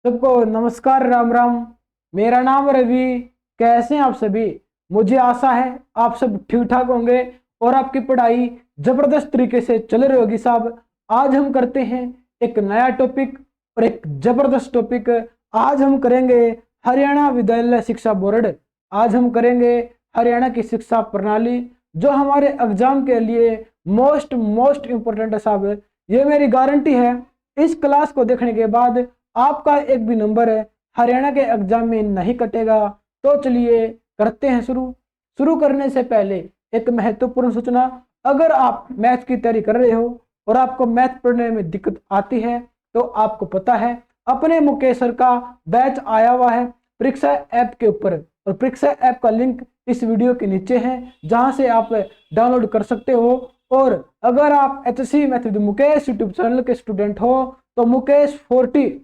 सबको नमस्कार, राम राम। मेरा नाम रवि। कैसे हैं आप सभी? मुझे आशा है आप सब ठीक ठाक होंगे और आपकी पढ़ाई जबरदस्त तरीके से चल रही होगी साहब। आज हम करते हैं एक नया टॉपिक और एक जबरदस्त टॉपिक। आज हम करेंगे हरियाणा विद्यालय शिक्षा बोर्ड। आज हम करेंगे हरियाणा की शिक्षा प्रणाली, जो हमारे एग्जाम के लिए मोस्ट मोस्ट इंपोर्टेंट है साहब। ये मेरी गारंटी है, इस क्लास को देखने के बाद आपका एक भी नंबर है हरियाणा के एग्जाम में नहीं कटेगा। तो चलिए करते हैं शुरू करने से पहले एक महत्वपूर्ण सूचना। अगर आप मैथ की तैयारी कर रहे हो और आपको मैथ पढ़ने में दिक्कत आती है, तो आपको पता है अपने मुकेश सर का बैच आया हुआ है परीक्षा ऐप के ऊपर, और परीक्षा ऐप का लिंक इस वीडियो के नीचे है, जहां से आप डाउनलोड कर सकते हो। और अगर आप HSC math with Mukesh YouTube channel के स्टूडेंट हो, तो मुकेश40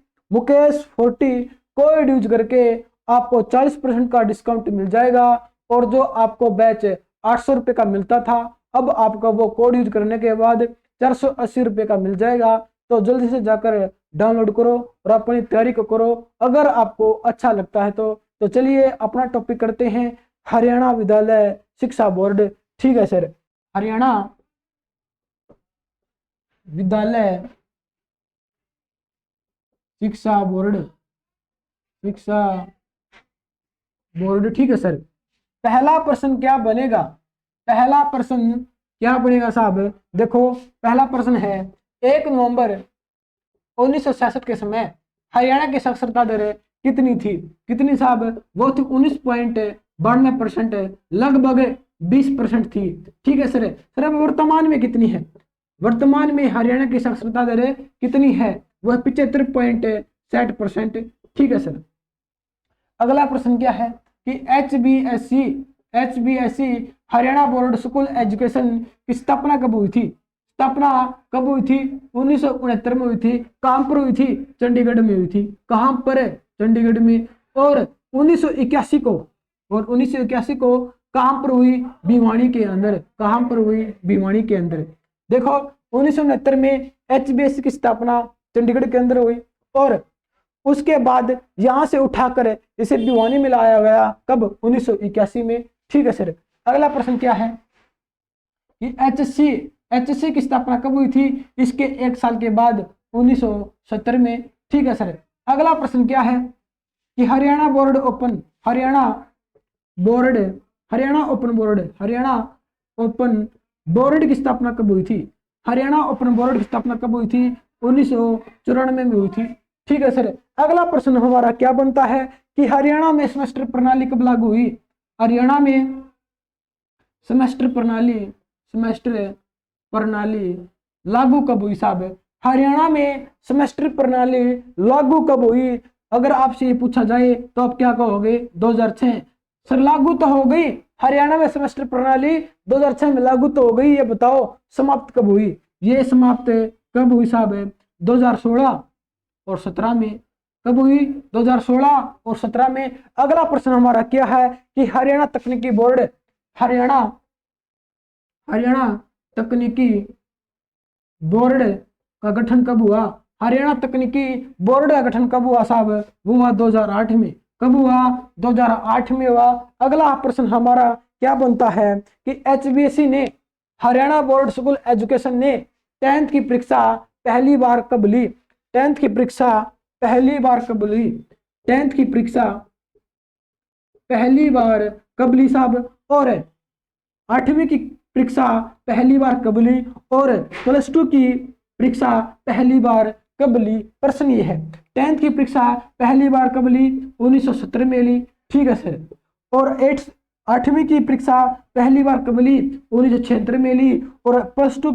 कोड यूज करके आपको 40% का डिस्काउंट मिल जाएगा। और जो आपको बैच 800 रुपये का मिलता था, अब आपका वो कोड यूज करने के बाद 480 रुपये का मिल जाएगा। तो जल्दी से जाकर डाउनलोड करो और अपनी तैयारी को करो, अगर आपको अच्छा लगता है तो चलिए अपना टॉपिक करते हैं, हरियाणा विद्यालय शिक्षा बोर्ड। ठीक है सर, हरियाणा विद्यालय शिक्षा बोर्ड ठीक है सर। पहला प्रश्न क्या बनेगा? पहला प्रश्न क्या बनेगा साहब? देखो, पहला प्रश्न है 1 नवंबर 1966 के समय हरियाणा की साक्षरता दर कितनी थी? कितनी साहब? वो थी 19.92%, लगभग 20% थी। ठीक है सर। सर अब वर्तमान में कितनी है? वर्तमान में हरियाणा की साक्षरता दर कितनी है? वह 75.60%। ठीक है सर। अगला प्रश्न क्या है कि H B S C Haryana board school education की स्थापना कब हुई थी? स्थापना कब हुई थी? 1969 में हुई थी। कहां पर हुई थी? चंडीगढ़ में हुई थी। कहां पर? चंडीगढ़ में। और 1981 को कहां पर हुई? भिवानी के अंदर। कहां पर हुई? भिवानी के अंदर। देखो, 1969 में HBSC की स्थापना चंडीगढ़ के अंदर हुई, और उसके बाद यहां से उठाकर इसे भिवानी में लाया गया। कब? 1981 में। ठीक है सर। अगला प्रश्न क्या है कि एचएससी की स्थापना कब हुई थी? इसके 1 साल के बाद 1970 में। ठीक है सर। अगला प्रश्न क्या है कि हरियाणा ओपन बोर्ड की स्थापना कब हुई थी? हरियाणा ओपन बोर्ड की स्थापना कब हुई थी? 1994 में हुई थी। ठीक है सर। अगला प्रश्न हमारा क्या बनता है कि हरियाणा में सेमेस्टर प्रणाली कब लागू हुई? हरियाणा में सेमेस्टर प्रणाली लागू कब हुई साहब? हरियाणा में सेमेस्टर प्रणाली लागू कब हुई? अगर आपसे ये पूछा जाए तो आप क्या कहोगे? 2006। सर लागू तो हो गई, हरियाणा में सेमेस्टर प्रणाली 2006 में लागू तो हो गई, ये बताओ समाप्त कब हुई? ये समाप्त कब हुई साहब? 2016 और 17 में। कब हुई? 2016 और 17 में। अगला प्रश्न हमारा क्या है कि हरियाणा तकनीकी बोर्ड का गठन कब हुआ? हरियाणा तकनीकी बोर्ड का गठन कब हुआ साहब? वो हुआ 2008 में। कब हुआ? 2008 में हुआ। अगला प्रश्न हमारा क्या बनता है कि HBSC ने, हरियाणा बोर्ड स्कूल एजुकेशन ने 10th की परीक्षा पहली बार कब ली? 10th की परीक्षा पहली बार कब ली? 10th की परीक्षा पहली बार कब ली साहब? और 8वीं की परीक्षा पहली बार कब ली? और +2 की परीक्षा पहली बार कब ली? प्रश्न ये है, 10th की परीक्षा पहली बार कब ली? 1970 में ली। ठीक है सर। और 8वीं की परीक्षा पहली बार कब ली? 1976 में ली। और +2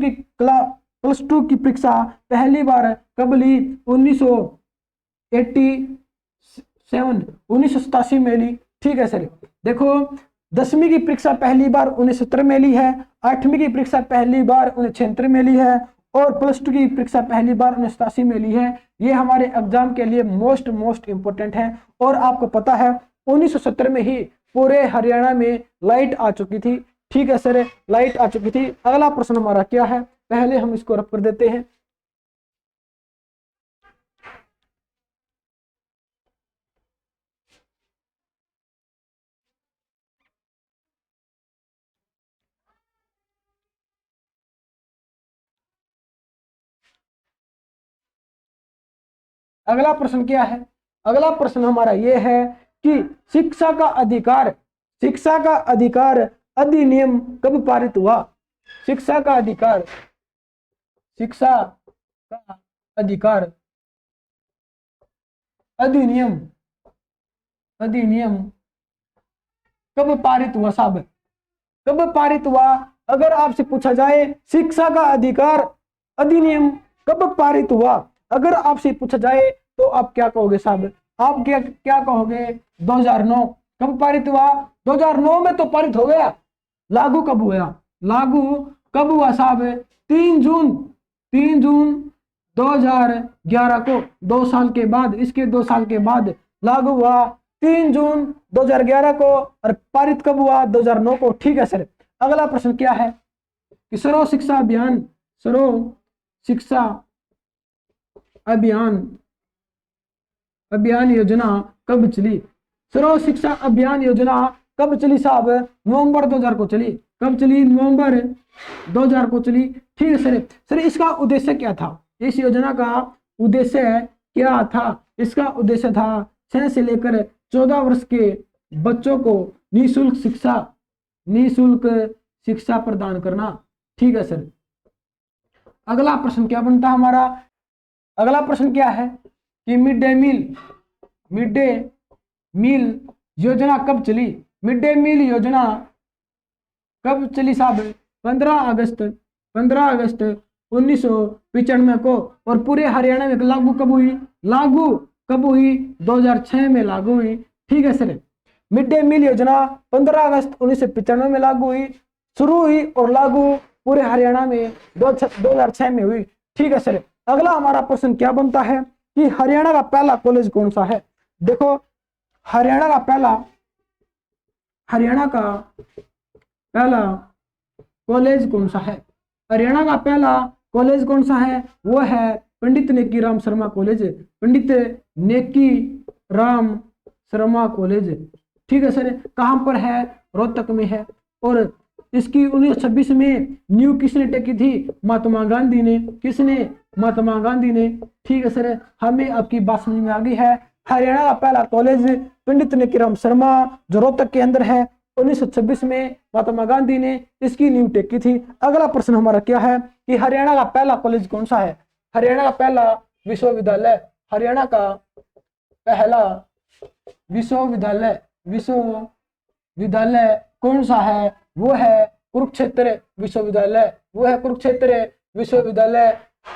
की परीक्षा पहली बार कब ली? 1987 में ली। ठीक है सर। देखो, 10वीं की परीक्षा पहली बार 1970 में ली है, 8वीं की परीक्षा पहली बार 1976 में ली है, और +2 की परीक्षा पहली बार 1987 में ली है। ये हमारे एग्जाम के लिए मोस्ट इंपोर्टेंट है। और आपको पता है 1970 में ही पूरे हरियाणा में लाइट आ चुकी थी। ठीक है सर, लाइट आ चुकी थी। अगला प्रश्न हमारा क्या है, पहले हम इसको रब कर देते हैं। अगला प्रश्न क्या है? अगला प्रश्न हमारा यह है कि शिक्षा का अधिकार अधिनियम कब पारित हुआ? शिक्षा का अधिकार अधिनियम कब पारित हुआ साहब? कब पारित हुआ? अगर आपसे पूछा जाए शिक्षा का अधिकार अधिनियम कब पारित हुआ, अगर आपसे पूछा जाए तो आप क्या कहोगे साहब? आप क्या कहोगे? 2009। कब पारित हुआ? 2009 में तो पारित हो गया। लागू कब हुआ? लागू कब हुआ साहब? 3 जून 2011 को, 2 साल के बाद, इसके 2 साल के बाद लागू हुआ 3 जून 2011 को, और पारित कब हुआ? 2009 को। ठीक है सर। अगला प्रश्न क्या है कि सर्व शिक्षा अभियान योजना कब चली? सर्व शिक्षा अभियान योजना कब चली साहब? नवंबर 2000 को चली। कब चली? नवंबर 2000 को चली। ठीक है सर। सर इसका उद्देश्य क्या था? इस योजना का उद्देश्य क्या था? इसका उद्देश्य था 6 से लेकर 14 वर्ष के बच्चों को निःशुल्क शिक्षा प्रदान करना। ठीक है सर। अगला प्रश्न क्या बनता है हमारा? अगला प्रश्न क्या है कि मिड डे मील योजना कब चली? मिड डे मील योजना कब चली साहब? 15 अगस्त 1995 को। और पूरे हरियाणा में लागू कब हुई? 2006 में लागू हुई। ठीक है सर। मिड डे मील योजना 15 अगस्त 1995 में लागू हुई, शुरू हुई और लागू पूरे हरियाणा में 2006 में हुई। ठीक है सर। अगला हमारा प्रश्न क्या बनता है कि हरियाणा का पहला कॉलेज कौन सा है? देखो हरियाणा का पहला कॉलेज कौन सा है? हरियाणा का पहला कॉलेज कौन सा है? वो है पंडित नेकीराम शर्मा कॉलेज। ठीक है सर। कहां पर है? रोहतक में है। और इसकी 1926 में न्यू किसने टेकी थी? महात्मा गांधी ने। किसने? महात्मा गांधी ने। ठीक है सर। हमें आपकी बात समझ में आ गई है। हरियाणा का पहला कॉलेज पंडित नेकीराम शर्मा जो रोहतक के अंदर है, 1926 में महात्मा गांधी ने इसकी नींव टेकी थी। अगला प्रश्न हमारा क्या है कि हरियाणा का पहला कॉलेज कौन सा है? हरियाणा का पहला विश्वविद्यालय कौन सा है? वो है कुरुक्षेत्र विश्वविद्यालय।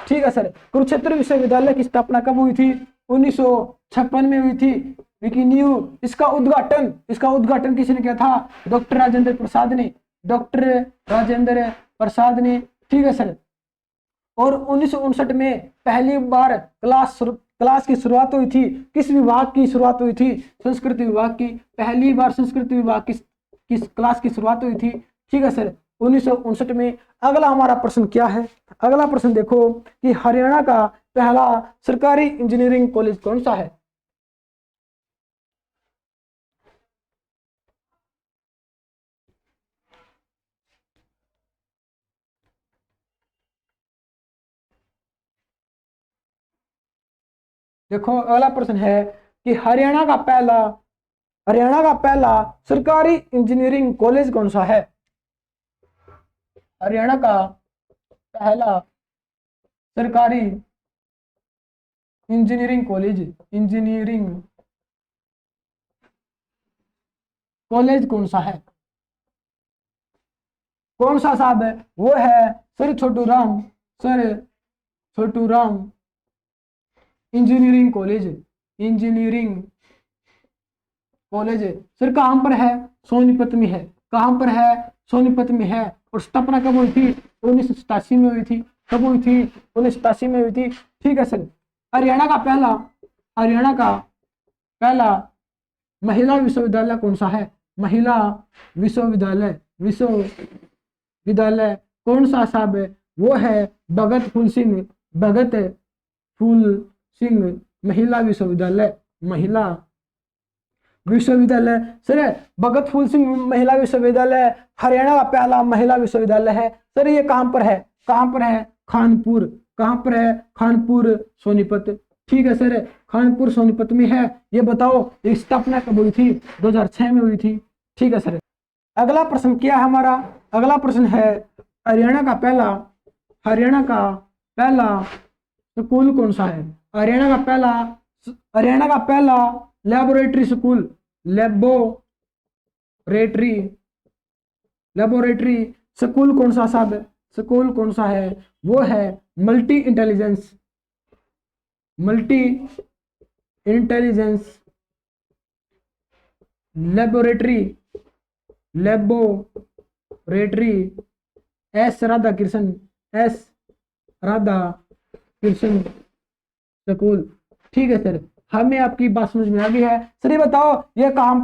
ठीक है सर। कुरुक्षेत्र विश्वविद्यालय की स्थापना कब हुई थी? 1956 में हुई थी। इसका उद्घाटन किसने किया था? डॉक्टर राजेंद्र प्रसाद ने। ठीक है सर। और 1959 में पहली बार क्लास की शुरुआत हुई थी। किस विभाग की शुरुआत हुई थी? संस्कृत विभाग की। पहली बार संस्कृत विभाग की क्लास की शुरुआत हुई थी। ठीक है सर, 1959 में। अगला हमारा प्रश्न क्या है? अगला प्रश्न देखो कि हरियाणा का पहला सरकारी इंजीनियरिंग कॉलेज कौन सा है? देखो अगला प्रश्न है कि हरियाणा का पहला सरकारी इंजीनियरिंग कॉलेज कौन सा है? हरियाणा का पहला सरकारी इंजीनियरिंग कॉलेज कौन सा है? कौन सा साहब है? वो है sir Chhotu Ram engineering college sir कहां पर है? सोनीपत में है। कहां पर है? सोनीपत में है। और स्थापना कब हुई थी? 1987 में हुई थी। कब हुई थी? 1987 में हुई थी। ठीक है सर। हरियाणा का पहला महिला विश्वविद्यालय कौन सा है? महिला विश्वविद्यालय कौन सा साहब है? वो है भगत फूल सिंह महिला विश्वविद्यालय सर। भगत फूल सिंह महिला विश्वविद्यालय हरियाणा का पहला महिला विश्वविद्यालय है। सर ये कहां पर है? खानपुर। कहां पर है? खानपुर सोनीपत। ठीक है सर। कानपुर सोनीपत में है। ये बताओ ये स्थापना कब हुई थी? 2006 में हुई थी। ठीक है सर। अगला प्रश्न क्या है हमारा? अगला प्रश्न है हरियाणा का पहला स्कूल कौन सा है? हरियाणा का पहला लेबोरेटरी स्कूल कौन सा साहब? स्कूल कौन सा है? वो है multi intelligence laboratory S Radha Krishna school. ठीक है सर। हमें आपकी बात समझ में आ गई है। सर ये बताओ ये कहां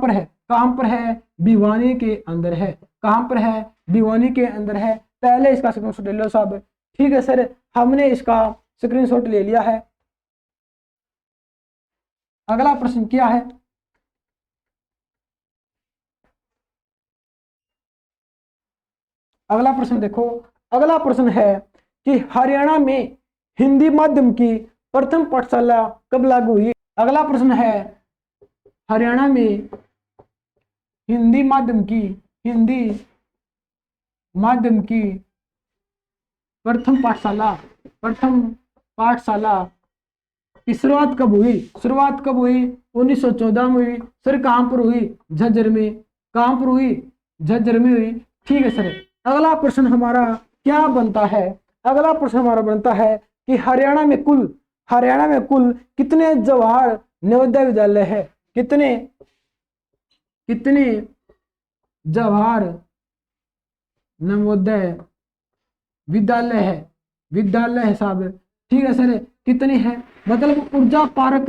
पर है? भिवानी के अंदर है। कहां पर है? भिवानी के अंदर है। पहले इसका स्क्रीनशॉट ले लो साहब। ठीक है सर। हमने इसका स्क्रीनशॉट ले लिया है। अगला प्रश्न क्या है? अगला प्रश्न देखो। अगला प्रश्न है कि हरियाणा में हिंदी माध्यम की प्रथम पाठशाला कब लागू हुई? अगला प्रश्न है हरियाणा में हिंदी माध्यम की प्रथम पाठशाला की शुरुआत कब हुई? 1914 में हुई। सर कहां पर हुई? झज्जर में। कहां पर हुई? झज्जर में हुई। ठीक है सर। अगला प्रश्न हमारा क्या बनता है? अगला प्रश्न हमारा बनता है कि हरियाणा में कुल कितने जवाहर नवोदय विद्यालय है? कितने जवाहर नवोदय विद्यालय है साहब? ठीक है सर। कितने हैं? मतलब ऊर्जा पार्क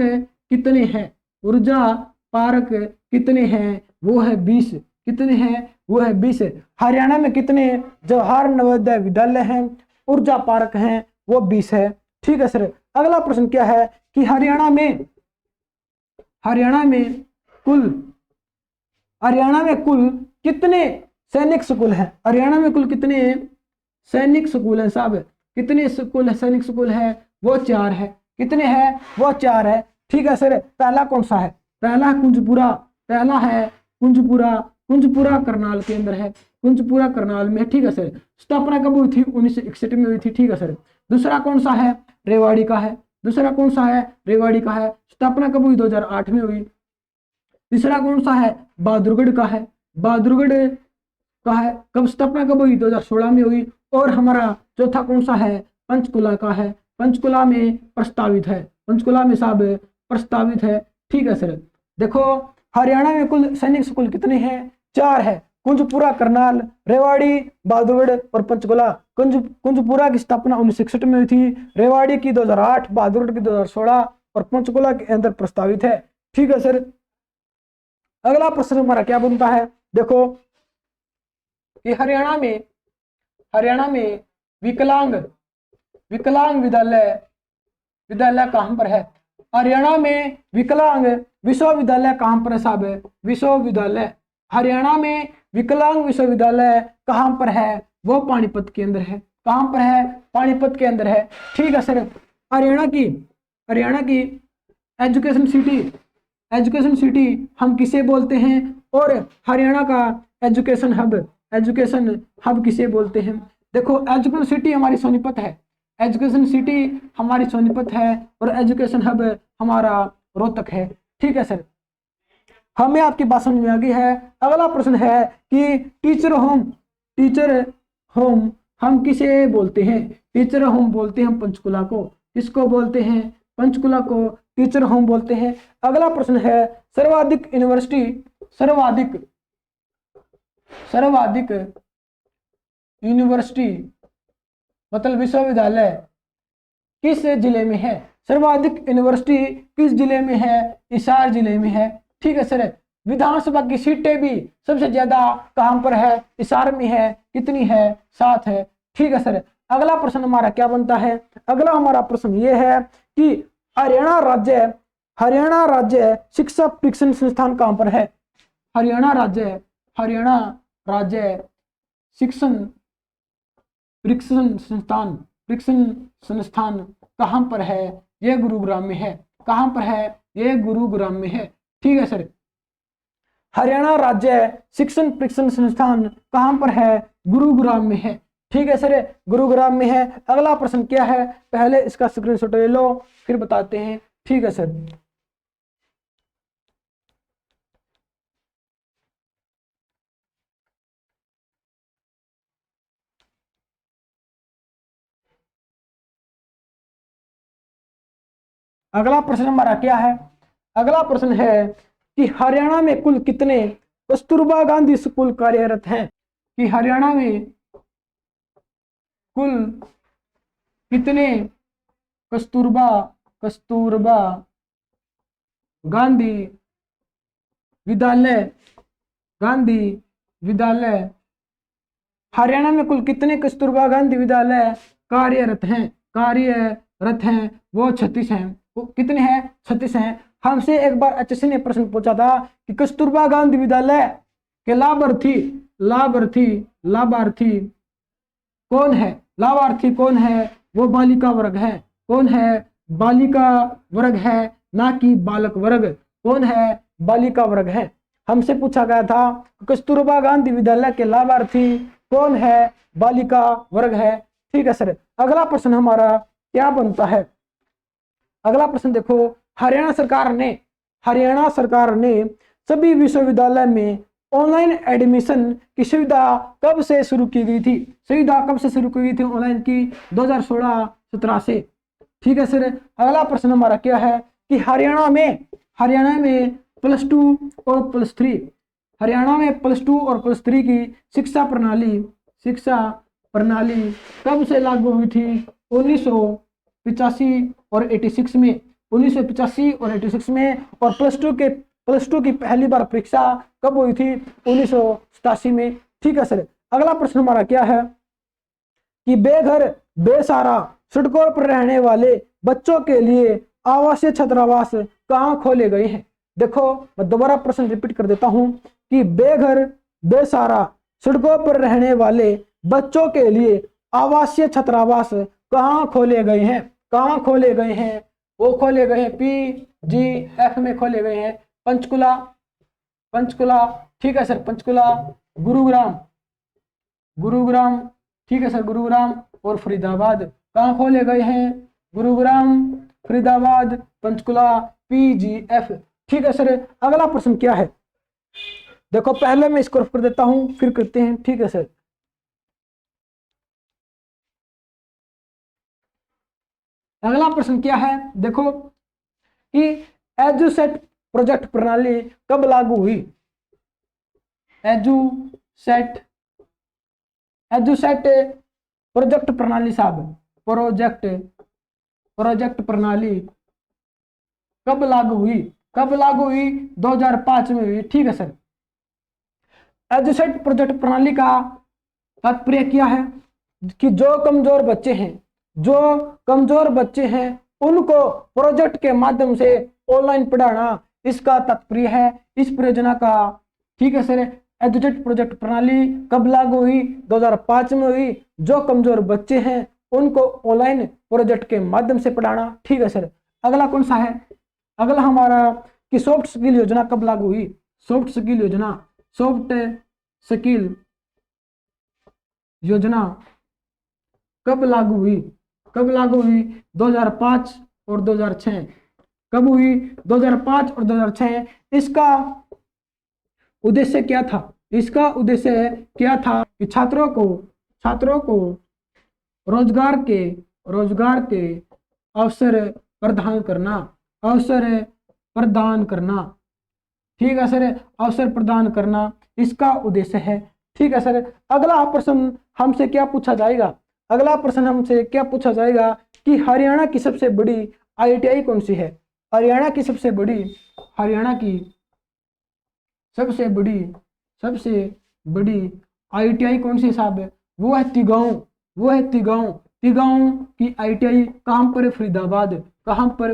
कितने हैं? वो है 20। कितने हैं? वो है 20। हरियाणा में कितने जवाहर नवोदय विद्यालय हैं? ऊर्जा पार्क हैं वो 20 है। ठीक है सर। अगला प्रश्न क्या है कि हरियाणा में कुल कितने सैनिक स्कूल हैं? हरियाणा में कुल कितने सैनिक स्कूल हैं साहब? कितने सैनिक स्कूल है? वो 4 है। कितने हैं? वो 4 है। ठीक है सर। पहला कौन सा है? पहला है कुंजपुरा करनाल के अंदर है। कुंजपुरा करनाल में। ठीक है सर। स्थापना कब हुई थी? 1961 में हुई थी। ठीक है सर। दूसरा कौन सा है? रेवाड़ी का है। स्थापना कब हुई? 2008 में हुई। तीसरा कौन सा है? बहादुरगढ़ का है। कब स्थापना कब हुई? 2016 में हुई। और हमारा चौथा कौन सा है? पंचकुला का है। पंचकुला में साहब प्रस्तावित है। ठीक है सर। देखो हरियाणा में कुल सैनिक स्कूल कितने हैं? 4 है। कुंजपुरा करनाल, रेवाड़ी, बहादुरगढ़ और पंचकुला। कुंजपुरा की स्थापना 1961 में हुई थी। रेवाड़ी की 2008, बहादुरगढ़ की 2016 और पंचकुला के अंदर प्रस्तावित है। ठीक है सर। अगला प्रश्न हमारा क्या बनता है? देखो कि हरियाणा में विकलांग विद्यालय कहां पर है? हरियाणा में विकलांग विश्वविद्यालय कहां पर है साहब? हरियाणा में विकलांग विश्वविद्यालय कहां पर है? वो पानीपत के अंदर है। कहां पर है? पानीपत के अंदर है। ठीक है सर। हरियाणा की एजुकेशन सिटी हम किसे बोलते हैं? और हरियाणा का एजुकेशन हब किसे बोलते हैं? देखो एजुकेशन सिटी हमारी सोनीपत है। और एजुकेशन हब हमारा रोहतक है। ठीक है सर। हमें आपकी बात समझ में आ गई है। अगला प्रश्न है कि टीचर होम हम किसे बोलते हैं? टीचर होम बोलते हैं पंचकुला को। किसको बोलते हैं? पंचकुला को टीचर होम बोलते हैं। अगला प्रश्न है सर्वाधिक यूनिवर्सिटी मतलब विश्वविद्यालय किस जिले में है? सर्वाधिक यूनिवर्सिटी किस जिले में है? हिसार जिले में है। ठीक है सर। विधानसभा की सीटें भी सबसे ज्यादा कहां पर है? हिसार में है। कितनी है? 7 है। ठीक है सर। अगला प्रश्न हमारा क्या बनता है? अगला हमारा प्रश्न ये है कि हरियाणा राज्य शिक्षा प्रशिक्षण संस्थान कहां पर है? हरियाणा राज्य शिक्षण प्रशिक्षण संस्थान कहां पर है? ये गुरुग्राम में है। कहां पर है? ये गुरुग्राम में है। ठीक है सर। हरियाणा राज्य शिक्षण प्रशिक्षण संस्थान कहां पर है? गुरुग्राम में है। ठीक है सर, गुरुग्राम में है। अगला प्रश्न क्या है, पहले इसका स्क्रीनशॉट ले लो फिर बताते हैं। ठीक है सर। अगला प्रश्न हमारा क्या है? अगला प्रश्न है कि हरियाणा में कुल कितने कस्तूरबा गांधी स्कूल कार्यरत हैं? कि हरियाणा में कुल कितने कस्तूरबा कस्तूरबा गांधी विद्यालय गांधी विद्यालय हरियाणा में कुल कितने कस्तूरबा गांधी विद्यालय कार्यरत हैं? वो 36 हैं। वो कितने हैं? 36 हैं। हमसे एक बार एचएससी ने प्रश्न पूछा था कि कस्तूरबा गांधी विद्यालय के लाभार्थी लाभार्थी लाभार्थी कौन है? लाभार्थी कौन है? वो बालिका वर्ग है। कौन है? बालिका वर्ग है, ना कि बालक वर्ग। कौन है? बालिका वर्ग है। हमसे पूछा गया था कस्तूरबा गांधी विद्यालय के लाभार्थी कौन है? बालिका वर्ग है। ठीक है सर। अगला प्रश्न हमारा क्या बनता है? अगला प्रश्न देखो, हरियाणा सरकार ने सभी विश्वविद्यालय में ऑनलाइन एडमिशन की सुविधा कब से शुरू की गई थी? सुविधा कब से शुरू की गई थी ऑनलाइन की? 2016-17 से। ठीक है सर। अगला प्रश्न हमारा क्या है कि हरियाणा में +2 और +3 हरियाणा में +2 और +3 की शिक्षा प्रणाली कब से लागू हुई थी? 1985 और 86 में। 1985 और 86 में। और +2 की पहली बार परीक्षा कब हुई थी? 1987 में। ठीक है सर। अगला प्रश्न हमारा क्या है कि बेघर बेसहारा सड़कों पर रहने वाले बच्चों के लिए आवासीय छात्रावास कहाँ खोले गए हैं? देखो मैं दोबारा प्रश्न रिपीट कर देता हूं कि बेघर बेसहारा सड़कों पर रहने वाले बच्चों के लिए आवासीय छात्रावास कहाँ खोले गए हैं? कहाँ खोले गए हैं? वो खोले गए हैं PGF में खोले गए हैं। पंचकुला। ठीक है सर, पंचकुला, गुरुग्राम। ठीक है सर, गुरुग्राम और फरीदाबाद। कहाँ खोले गए हैं? गुरुग्राम, फरीदाबाद, पंचकुला, PGF। ठीक है सर। अगला प्रश्न क्या है? देखो पहले मैं इसको कर देता हूं फिर करते हैं। ठीक है सर। अगला प्रश्न क्या है? देखो कि एजुसेट प्रोजेक्ट प्रणाली कब लागू हुई? एजुसेट प्रोजेक्ट प्रणाली साहब, प्रोजेक्ट प्रणाली कब लागू हुई? 2005 में हुई। ठीक है सर। एजुसेट प्रोजेक्ट प्रणाली का तात्पर्य क्या है कि जो कमजोर बच्चे हैं उनको प्रोजेक्ट के माध्यम से ऑनलाइन पढ़ाना, इसका तात्पर्य है इस परियोजना का। ठीक है सर। एजुकेट प्रोजेक्ट प्रणाली कब लागू हुई? 2005 में हुई। जो कमजोर बच्चे हैं उनको ऑनलाइन प्रोजेक्ट के माध्यम से पढ़ाना। ठीक है सर। अगला कौन सा है? अगला हमारा कि सॉफ्ट स्किल योजना कब लागू हुई? सॉफ्ट स्किल योजना कब लागू हुई? 2005 और 2006। कब हुई? 2005 और 2006। इसका उद्देश्य क्या था? इसका उद्देश्य क्या था कि छात्रों को रोजगार के अवसर प्रदान करना। ठीक है सर, अवसर प्रदान करना इसका उद्देश्य है। ठीक है सर। अगला प्रश्न हमसे क्या पूछा जाएगा? अगला प्रश्न हमसे क्या पूछा जाएगा कि हरियाणा की सबसे बड़ी ITI कौन सी है? हरियाणा की सबसे बड़ी ITI कौन सी साहब है? वो है तिगांव की ITI। कहां पर?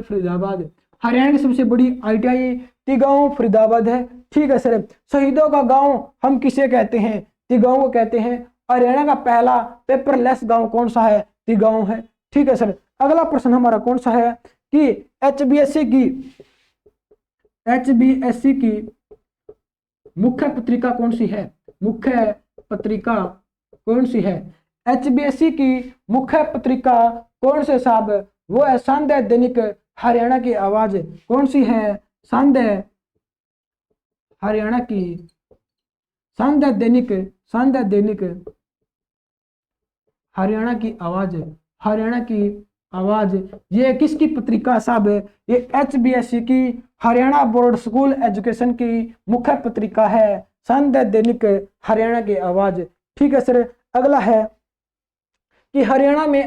फरीदाबाद। हरियाणा की सबसे बड़ी ITI तिगांव फरीदाबाद है। ठीक है सर। शहीदों का गांव हम किसे कहते हैं? तिगांव को कहते हैं। हरियाणा का पहला पेपरलेस गांव कौन सा है? तिगांव है। ठीक है सर। अगला प्रश्न हमारा कौन सा है कि एचबीएससी की मुख्य पत्रिका कौन सी है? मुख्य पत्रिका कौन सी है? एचबीएससी की मुख्य पत्रिका कौन से साहब? वो है संध्या दैनिक हरियाणा की आवाज। कौन सी है? संध्या हरियाणा की संध्या दैनिक हरियाणा की आवाज। हरियाणा की आवाज ये किसकी पत्रिका साहब? ये एचबीएससी की हरियाणा बोर्ड स्कूल एजुकेशन की मुख्य पत्रिका है संध्या दैनिक हरियाणा की आवाज। ठीक है सर। अगला है कि हरियाणा में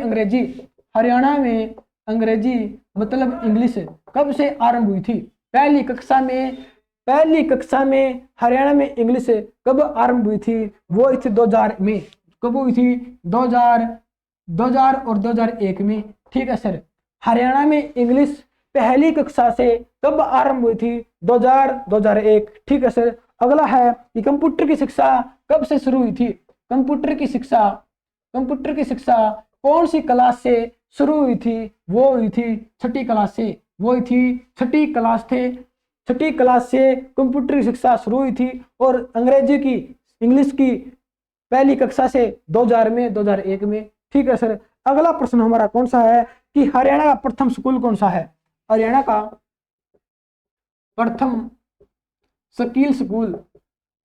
अंग्रेजी मतलब इंग्लिश कब से आरंभ हुई थी? पहली कक्षा में हरियाणा में इंग्लिश कब आरंभ हुई थी? वो हुई थी 2000 में। कब हुई थी? 2000 और 2001 में। ठीक है सर। हरियाणा में इंग्लिश पहली कक्षा से कब आरंभ हुई थी? 2001। ठीक है सर। अगला है कि कंप्यूटर की शिक्षा कब से शुरू हुई थी? कंप्यूटर की शिक्षा कौन सी क्लास से शुरू हुई थी? वो हुई थी 6ठी क्लास से। वो हुई थी 6ठी क्लास से कंप्यूटर की शिक्षा शुरू हुई थी। और इंग्लिश की पहली कक्षा से 2001 में। ठीक है सर। अगला प्रश्न हमारा कौन सा है कि हरियाणा का प्रथम स्कूल कौन सा है? हरियाणा का प्रथम स्किल स्कूल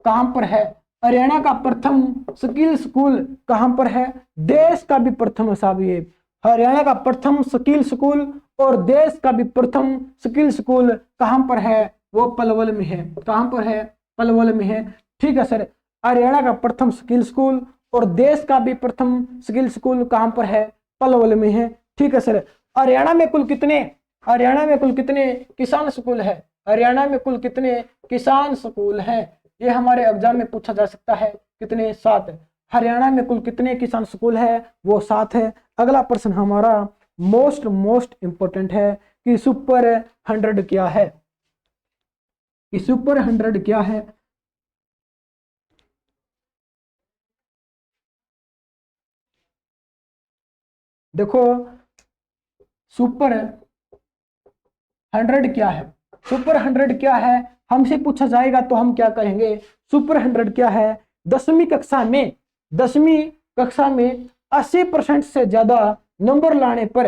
कहां पर है? हरियाणा का प्रथम स्किल स्कूल कहां पर है? देश का भी प्रथम साहब ये हरियाणा का प्रथम स्किल स्कूल और देश का भी प्रथम स्किल स्कूल कहां पर है? वो पलवल में है। कहां पर है? पलवल में है। ठीक है सर। हरियाणा का प्रथम स्किल स्कूल और देश का भी प्रथम स्किल स्कूल कहां पर है? पलवल में है। ठीक है सर। हरियाणा में कुल कितने किसान स्कूल है? हरियाणा में कुल कितने किसान स्कूल है? ये हमारे एग्जाम में पूछा जा सकता है। कितने? 7। हरियाणा में कुल कितने किसान स्कूल है? वो 7 है। अगला प्रश्न हमारा मोस्ट इंपोर्टेंट है कि सुपर 100 क्या है? कि सुपर 100 क्या है? देखो सुपर 100 क्या है? सुपर 100 क्या है हमसे पूछा जाएगा तो हम क्या कहेंगे? सुपर 100 क्या है? 10वीं कक्षा में 80% से ज्यादा नंबर लाने पर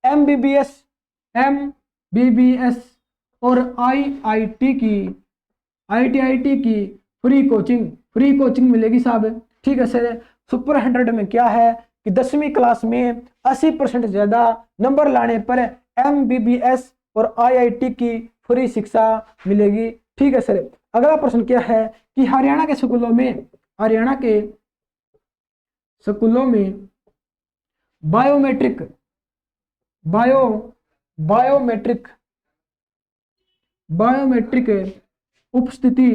एमबीबीएस और आईआईटी की फ्री कोचिंग मिलेगी साहब। ठीक है सर। सुपर 100 में क्या है कि 10वीं क्लास में 80% ज्यादा नंबर लाने पर एमबीबीएस और आईआईटी की फ्री शिक्षा मिलेगी। ठीक है सर। अगला प्रश्न क्या है कि हरियाणा के स्कूलों में बायोमेट्रिक उपस्थिति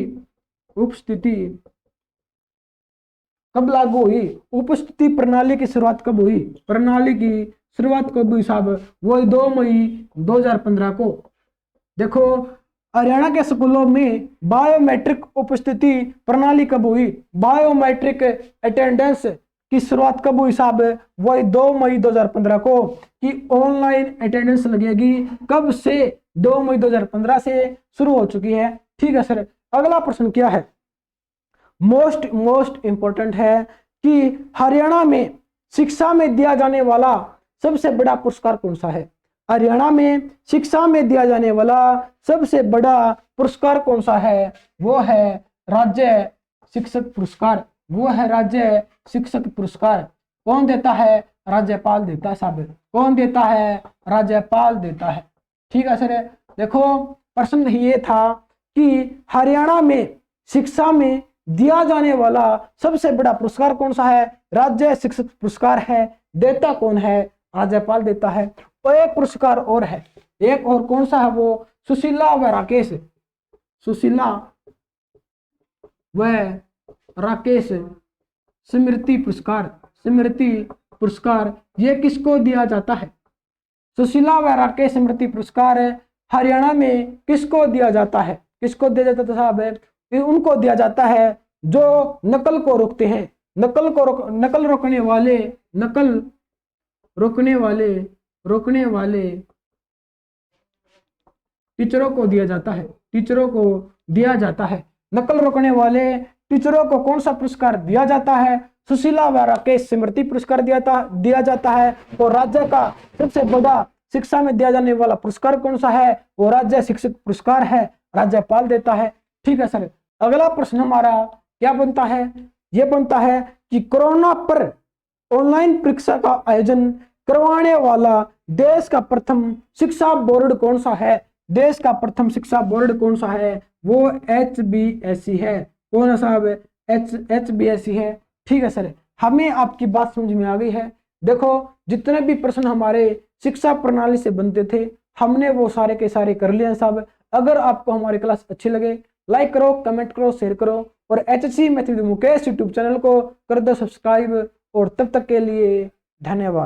कब लागू हुई? उपस्थिति प्रणाली की शुरुआत कब हुई? साहब? वो 2 मई 2015 को। देखो हरियाणा के स्कूलों में बायोमेट्रिक उपस्थिति प्रणाली कब हुई? बायोमेट्रिक अटेंडेंस की शुरुआत कब हुई साहब? वो 2 मई 2015 को कि ऑनलाइन अटेंडेंस लगेगी। कब से? 2 मई 2015 से शुरू हो चुकी है। ठीक है सर। अगला प्रश्न क्या है? मोस्ट इंपोर्टेंट है कि हरियाणा में शिक्षा में दिया जाने वाला सबसे बड़ा पुरस्कार कौन सा है? हरियाणा में शिक्षा में दिया जाने वाला सबसे बड़ा पुरस्कार कौन सा है? वो है राज्य शिक्षक पुरस्कार। कौन देता है? राज्यपाल देता है साहब। कौन देता है? राज्यपाल देता है। ठीक है सर। देखो प्रश्न ये था कि हरियाणा में शिक्षा में दिया जाने वाला सबसे बड़ा पुरस्कार कौन सा है? राज्य शिक्षक पुरस्कार है। देता कौन है? राज्यपाल देता है। और एक पुरस्कार और है। एक और कौन सा है? वो सुशीला व राकेश स्मृति पुरस्कार ये किसको दिया जाता है? सुशीला व राकेश स्मृति पुरस्कार हरियाणा में किसको दिया जाता है? साहब? उनको दिया जाता है जो नकल को रोकते हैं। नकल रोकने वाले रोकने वाले टीचरों को दिया जाता है, टीचरों को दिया जाता है। नकल रोकने वाले टीचरों को कौन सा पुरस्कार दिया जाता है? सुशीला व राकेश स्मृति पुरस्कार दिया जाता है। और राज्य का सबसे बड़ा शिक्षा में दिया जाने वाला पुरस्कार कौन सा है? वो राज्य शिक्षक पुरस्कार है, राज्यपाल देता है। ठीक है सर। अगला प्रश्न हमारा क्या बनता है? ये बनता है कि कोरोना पर ऑनलाइन परीक्षा का आयोजन करवाने वाला देश का प्रथम शिक्षा बोर्ड कौन सा है? देश का प्रथम शिक्षा बोर्ड कौन सा है? वो HBSE है। कौन सा है? HBSE है। ठीक है सर। हमें आपकी बात समझ में आ गई है। देखो जितने भी प्रश्न हमारे शिक्षा प्रणाली से बनते थे हमने वो सारे के सारे कर लिए हैं साहब। अगर आपको हमारी क्लास अच्छी लगे लाइक करो, कमेंट करो, शेयर करो और HSC math with Mukesh YouTube channel को कर दो सब्सक्राइब। और तब तक के लिए धन्यवाद।